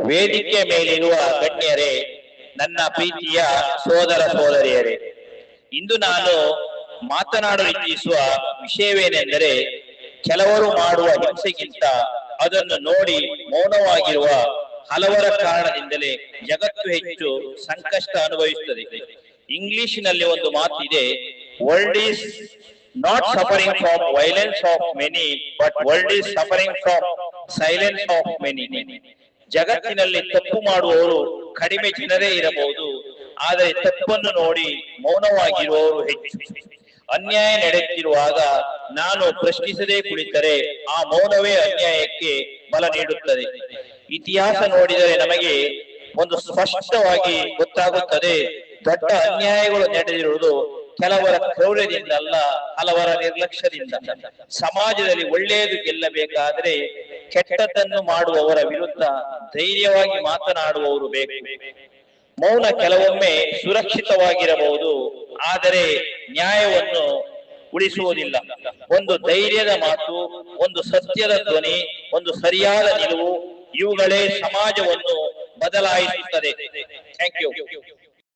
ವೇದಿಕೆ ಮೇಲಿರುವ ಗಣ್ಯರೇ, ನನ್ನ ಪ್ರೀತಿಯ ಸೋದರ ಸೋದರಿಯರೇ, ಇಂದು ನಾನು ಮಾತನಾಡಲು ಇಚ್ಛಿಸುವ ವಿಷಯವೇನೆಂದರೆ, ಕೆಲವರು ಮಾಡುವ ಹಿಂಸೆಗಿಂತ ಅದನ್ನು ನೋಡಿ ಮೌನವಾಗಿರುವ ಹಲವರ ಕಾರಣದಿಂದಲೇ ಜಗತ್ತು ಹೆಚ್ಚು ಸಂಕಷ್ಟ ಅನುಭವಿಸುತ್ತದೆ. ಇಂಗ್ಲಿಷಿನಲ್ಲಿ ಒಂದು ಮಾತಿದೆ, world is not suffering from violence of many, but world is suffering from silence of many. ಜಗತ್ತಿನಲ್ಲಿ ತಪ್ಪು ಮಾಡುವವರು ಕಡಿಮೆ ಜನರೇ ಇರಬಹುದು, ಆದರೆ ತಪ್ಪನ್ನು ನೋಡಿ ಮೌನವಾಗಿರುವವರು ಹೆಚ್ಚು. ಅನ್ಯಾಯ ನಡೆಯುತ್ತಿರುವಾಗ ನಾನು ಪ್ರಶ್ನಿಸದೇ ಕುಳಿತರೆ ಆ ಮೌನವೇ ಅನ್ಯಾಯಕ್ಕೆ ಬಲ ನೀಡುತ್ತದೆ. ಇತಿಹಾಸ ನೋಡಿದರೆ ನಮಗೆ ಒಂದು ಸ್ಪಷ್ಟವಾಗಿ ಗೊತ್ತಾಗುತ್ತದೆ, ದೊಡ್ಡ ಅನ್ಯಾಯಗಳು ನಡೆದಿರುವುದು ಕೆಲವರ ಕ್ರೌರ್ಯದಿಂದ ಅಲ್ಲ, ಹಲವರ ನಿರ್ಲಕ್ಷ್ಯದಿಂದ. ಸಮಾಜದಲ್ಲಿ ಒಳ್ಳೆಯದು ಗೆಲ್ಲಬೇಕಾದ್ರೆ ಕೆಟ್ಟದ್ದನ್ನು ಮಾಡುವವರ ವಿರುದ್ಧ ಧೈರ್ಯವಾಗಿ ಮಾತನಾಡುವವರು ಬೇಕು. ಮೌನ ಕೆಲವೊಮ್ಮೆ ಸುರಕ್ಷಿತವಾಗಿರಬಹುದು, ಆದರೆ ನ್ಯಾಯವನ್ನು ಉಳಿಸುವುದಿಲ್ಲ. ಒಂದು ಧೈರ್ಯದ ಮಾತು, ಒಂದು ಸತ್ಯದ ಧ್ವನಿ, ಒಂದು ಸರಿಯಾದ ನಿಲುವು, ಇವುಗಳೇ ಸಮಾಜವನ್ನು ಬದಲಾಯಿಸುತ್ತದೆ. Thank you.